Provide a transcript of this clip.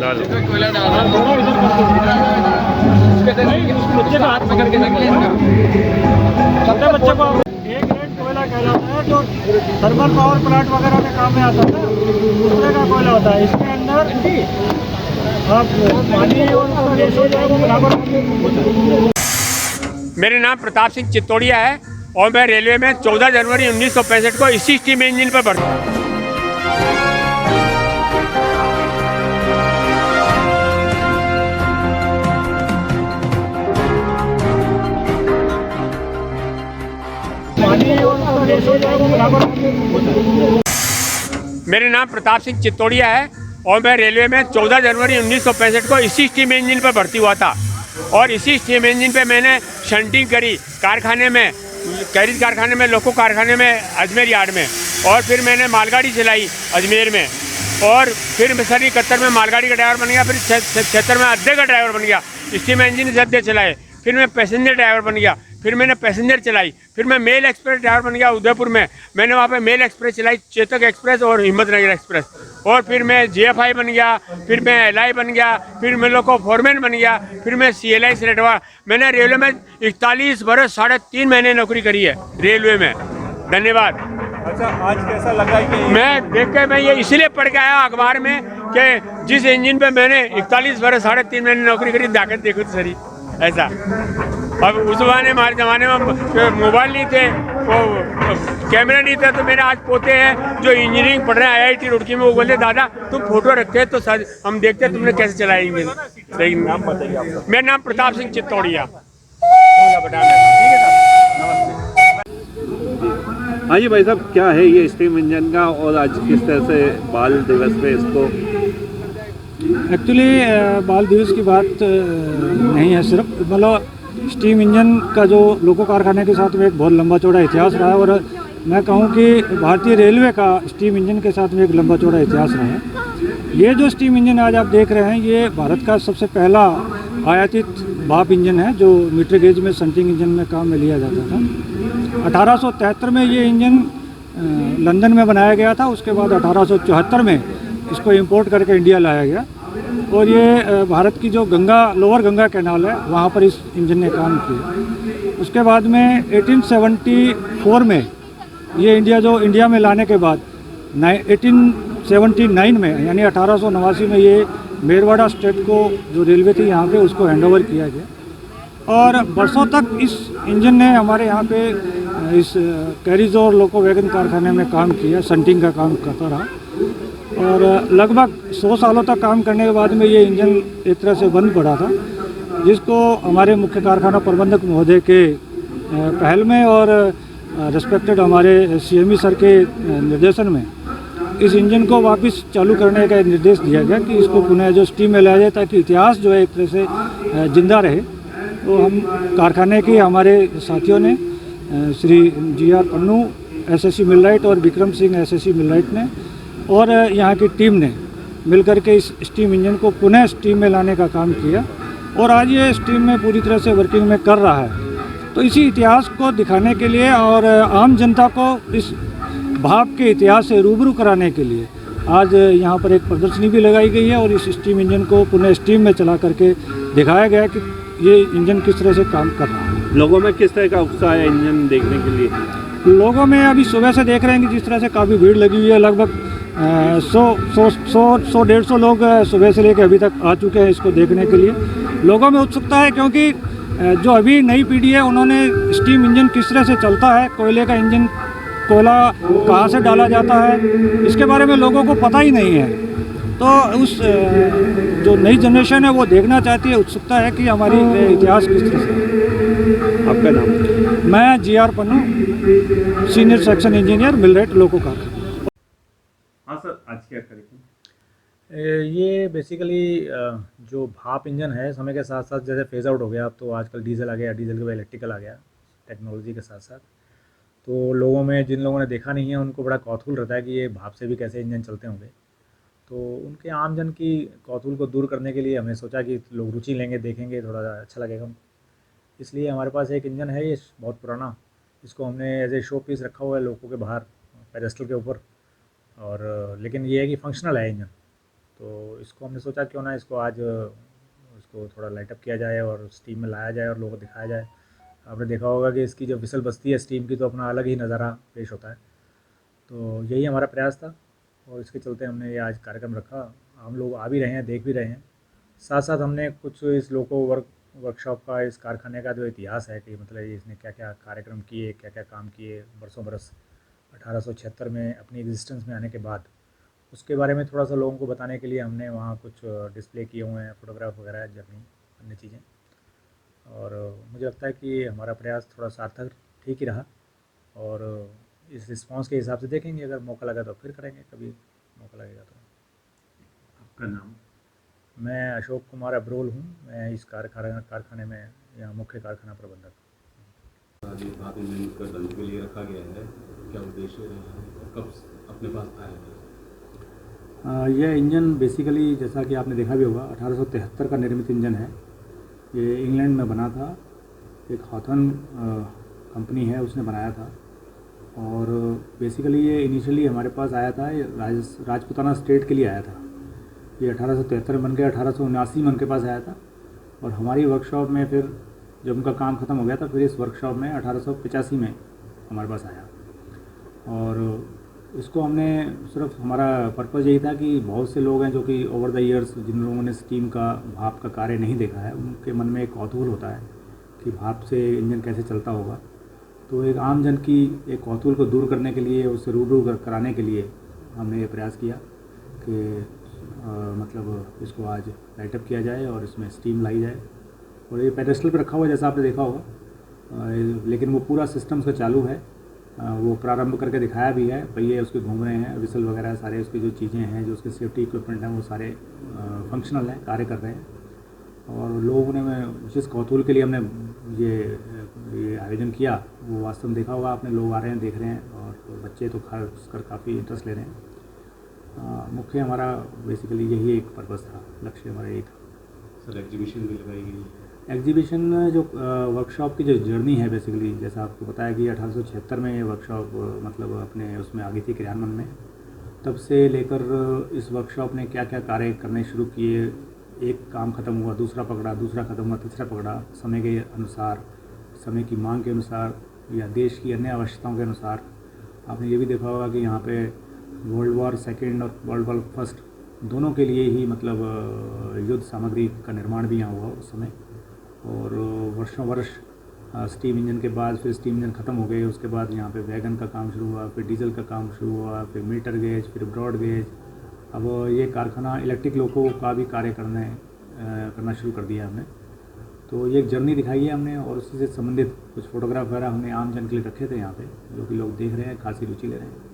लगा लो। बच्चे का हाथ पकड़ के छोटे बच्चे को एक ग्रेड कोयला कहलाता है, जो थर्मल पावर प्लांट वगैरह में काम में आता है ना, उस तरह का कोयला होता है। इसके अंदर आप पानी और गैसों जो है वो बराबर। मेरा नाम प्रताप सिंह चित्तौड़िया है और मैं रेलवे में 14 जनवरी 1965 को इसी स्टीम इंजन पर भर्ती। मेरा नाम प्रताप सिंह चित्तौड़िया है और मैं रेलवे में 14 जनवरी 1965 को इसी स्टीम इंजन पर भर्ती हुआ था और इसी स्टीम इंजन पे मैंने शंटिंग करी कारखाने में, कैरिज कारखाने में, लोको कारखाने में, अजमेर यार्ड में, और फिर मैंने मालगाड़ी चलाई अजमेर में, और फिर मैं सन 71 में मालगाड़ी का ड्राइवर बन गया, फिर 76 में अड्डे का ड्राइवर बन गया, स्टीम इंजन से अड्डे चलाए, फिर मैं पैसेंजर ड्राइवर बन गया, फिर मैंने पैसेंजर चलाई, फिर मैं मेल एक्सप्रेस ड्राइवर बन गया उदयपुर में, मैंने वहाँ पे मेल एक्सप्रेस चलाई, चेतक एक्सप्रेस और हिम्मतनगर एक्सप्रेस, और फिर मैं JFI बन गया, फिर मैं LI बन गया, फिर मैं लोको फोरमैन बन गया, फिर मैं CLI सेलेक्ट हुआ। मैंने रेलवे में 41 बरस 3.5 महीने नौकरी करी है रेलवे में। धन्यवाद। अच्छा, आज कैसा लगा कि मैं देख के मैं ये इसलिए पढ़ के आया अखबार में कि जिस इंजन पे मैंने 41 बरस 3.5 महीने नौकरी करी, ताकत देखो तो सही ऐसा। अब उस जमाने हमारे ज़माने में मोबाइल नहीं थे, वो कैमरा नहीं था, तो मेरे आज पोते हैं जो इंजीनियरिंग पढ़ रहे हैं IIT रुड़की में, वो बोलते दादा तुम फोटो रखते तो सर हम देखते तुमने कैसे चलाया इंजन। सही नाम बताइए आपका। मेरा नाम प्रताप सिंह चित्तौड़िया। हाँ जी भाई साहब, क्या है ये स्टीम इंजन का और आज किस तरह से बाल दिवस पे इसको? एक्चुअली बाल दिवस की बात नहीं है, सिर्फ मतलब स्टीम इंजन का जो लोको कारखाने के साथ में एक बहुत लंबा चौड़ा इतिहास रहा है, और मैं कहूँ कि भारतीय रेलवे का स्टीम इंजन के साथ में एक लंबा चौड़ा इतिहास रहा है। ये जो स्टीम इंजन आज आप देख रहे हैं, ये भारत का सबसे पहला आयातित भाप इंजन है, जो मीटर गेज में शंटिंग इंजन में काम में लिया जाता था। 1873 में ये इंजन लंदन में बनाया गया था, उसके बाद 1874 में इसको इंपोर्ट करके इंडिया लाया गया, और ये भारत की जो गंगा, लोअर गंगा कैनाल है, वहाँ पर इस इंजन ने काम किया। उसके बाद में 1874 में ये इंडिया में लाने के बाद 1879 में, यानी 1889 में ये मेरवाड़ा स्टेट को, जो रेलवे थी यहाँ पे, उसको हैंडओवर किया गया, और बरसों तक इस इंजन ने हमारे यहाँ पे इस कैरिज और लोको वैगन कारखाने में काम किया, शंटिंग का काम करता रहा, और लगभग 100 सालों तक काम करने के बाद में ये इंजन एक तरह से बंद पड़ा था, जिसको हमारे मुख्य कारखाना प्रबंधक महोदय के पहल में और रिस्पेक्टेड हमारे CME सर के निर्देशन में इस इंजन को वापस चालू करने का निर्देश दिया गया कि इसको पुनः जो स्टीम में लाया जाए, ताकि इतिहास जो है एक तरह से जिंदा रहे। तो हम कारखाने के हमारे साथियों ने, Shri GR Pannu SSC millwright और विक्रम सिंह SSC मिलराइट ने, और यहाँ की टीम ने मिलकर के इस स्टीम इंजन को पुनः स्टीम में लाने का काम किया, और आज ये स्टीम में पूरी तरह से वर्किंग में कर रहा है। तो इसी इतिहास को दिखाने के लिए और आम जनता को इस भाप के इतिहास से रूबरू कराने के लिए आज यहाँ पर एक प्रदर्शनी भी लगाई गई है, और इस स्टीम इंजन को पुनः स्टीम में चला करके दिखाया गया कि ये इंजन किस तरह से काम कर रहा है। लोगों में किस तरह का उत्साह है इंजन देखने के लिए? लोगों में अभी सुबह से देख रहे हैं कि जिस तरह से काफ़ी भीड़ लगी हुई है, लगभग 100-150 लोग सुबह से लेकर अभी तक आ चुके हैं इसको देखने के लिए। लोगों में उत्सुकता है, क्योंकि जो अभी नई पीढ़ी है, उन्होंने स्टीम इंजन किस तरह से चलता है, कोयले का इंजन, कोयला कहाँ से डाला जाता है, इसके बारे में लोगों को पता ही नहीं है। तो उस जो नई जनरेशन है वो देखना चाहती है, उत्सुकता है कि हमारी इतिहास किस तरह से है। आपका नाम? मैं GR Pannu, senior section engineer, millwright loco कारखाना। हाँ सर, आज क्या कार्यक्रम? ये बेसिकली जो भाप इंजन है, समय के साथ साथ जैसे फेज आउट हो गया, अब तो आजकल डीजल आ गया, डीजल के बाद इलेक्ट्रिकल आ गया टेक्नोलॉजी के साथ साथ। तो लोगों में, जिन लोगों ने देखा नहीं है, उनको बड़ा कौतूहल रहता है कि ये भाप से भी कैसे इंजन चलते होंगे। तो उनके आम जन की कौतूहल को दूर करने के लिए हमने सोचा कि लोग रुचि लेंगे, देखेंगे, थोड़ा अच्छा लगेगा उनको। इसलिए हमारे पास एक इंजन है, ये बहुत पुराना, इसको हमने एज ए शो पीस रखा हुआ है लोगों के बाहर पेडेस्टल के ऊपर, और लेकिन ये है कि फंक्शनल है इंजन। तो इसको हमने सोचा क्यों ना इसको आज इसको थोड़ा लाइटअप किया जाए और स्टीम में लाया जाए और लोगों को दिखाया जाए। आपने देखा होगा कि इसकी जब विसल बजती है स्टीम की तो अपना अलग ही नज़ारा पेश होता है। तो यही हमारा प्रयास था और इसके चलते हमने ये आज कार्यक्रम रखा। हम लोग आ भी रहे हैं, देख भी रहे हैं। साथ साथ हमने कुछ इस लोको वर्कशॉप का, इस कारखाने का जो इतिहास है कि मतलब इसने क्या क्या कार्यक्रम किए, क्या क्या काम किए बरसों बरस 1876 में अपनी एग्जिस्टेंस में आने के बाद, उसके बारे में थोड़ा सा लोगों को बताने के लिए हमने वहाँ कुछ डिस्प्ले किए हुए हैं, फ़ोटोग्राफ वगैरह जर्नी अन्य चीज़ें। और मुझे लगता है कि हमारा प्रयास थोड़ा सार्थक ठीक ही रहा और इस रिस्पांस के हिसाब से देखेंगे, अगर मौका लगा तो फिर करेंगे, कभी मौका लगेगा तो। आपका नाम? मैं अशोक कुमार अब्रोल हूँ। मैं इस कारखाने में यहाँ मुख्य कारखाना प्रबंधक। आज ये भाप इंजन का बंद के लिए रखा गया है, क्या उद्देश्य है और कब अपने पास आया है? यह इंजन बेसिकली जैसा कि आपने देखा भी होगा 1873 का निर्मित इंजन है। ये इंग्लैंड में बना था, एक हॉथन कंपनी है उसने बनाया था। और बेसिकली ये इनिशियली हमारे पास आया था, ये राजपूताना स्टेट के लिए आया था। ये 1873 में बन के 1879 में उनके पास आया था और हमारी वर्कशॉप में फिर जब उनका काम ख़त्म हो गया था फिर इस वर्कशॉप में 1885 में हमारे पास आया। और इसको हमने सिर्फ, हमारा पर्पज़ यही था कि बहुत से लोग हैं जो कि ओवर द ईयर्स जिन लोगों ने स्टीम का, भाप का कार्य नहीं देखा है, उनके मन में एक कौतूहल होता है कि भाप से इंजन कैसे चलता होगा। तो एक आम जन की एक कौतूहल को दूर करने के लिए, उससे रूबरू कराने के लिए हमने ये प्रयास किया कि मतलब इसको आज लाइटअप किया जाए और इसमें स्टीम लाई जाए। और ये पेडेस्टल पे रखा हुआ है जैसा आपने देखा होगा, लेकिन वो पूरा सिस्टम से चालू है। वो प्रारंभ करके दिखाया भी है, पहिए उसके घूम रहे हैं, विसल वगैरह सारे उसकी जो चीज़ें हैं, जो उसके सेफ्टी इक्विपमेंट हैं वो सारे फंक्शनल हैं, कार्य कर रहे हैं। और लोगों ने विशेष कौतूहल के लिए हमने ये आयोजन किया, वो वास्तव में देखा होगा आपने, लोग आ रहे हैं, देख रहे हैं और बच्चे तो खासकर काफ़ी इंटरेस्ट ले रहे हैं। मुख्य हमारा बेसिकली यही एक पर्पज़ था, लक्ष्य हमारा यही था। सर एग्जीबिशन भी लगाई गई है? एग्जीबिशन जो वर्कशॉप की जो जर्नी है बेसिकली, जैसा आपको बताया कि 1876 में ये वर्कशॉप मतलब अपने उसमें आ गई थी क्रियान्वयन में। तब से लेकर इस वर्कशॉप ने क्या क्या कार्य करने शुरू किए, एक काम ख़त्म हुआ दूसरा पकड़ा, दूसरा ख़त्म हुआ तीसरा पकड़ा, समय के अनुसार, समय की मांग के अनुसार या देश की अन्य आवश्यकताओं के अनुसार। आपने ये भी देखा होगा कि यहाँ पे वर्ल्ड वॉर सेकेंड और वर्ल्ड वॉर फर्स्ट दोनों के लिए ही मतलब युद्ध सामग्री का निर्माण भी यहाँ हुआ उस समय। और वर्षों वर्ष स्टीम इंजन के बाद फिर स्टीम इंजन ख़त्म हो गए, उसके बाद यहाँ पे वैगन का काम शुरू हुआ, फिर डीजल का काम शुरू हुआ, फिर मीटर गेज, फिर ब्रॉड गेज। अब ये कारखाना इलेक्ट्रिक लोको का भी कार्य करना शुरू कर दिया हमने। तो ये एक जर्नी दिखाई है हमने और उसी से संबंधित कुछ फ़ोटोग्राफ वगैरह हमने आम जन के लिए रखे थे यहाँ पे, जो कि लोग देख रहे हैं, खासी रुचि ले रहे हैं।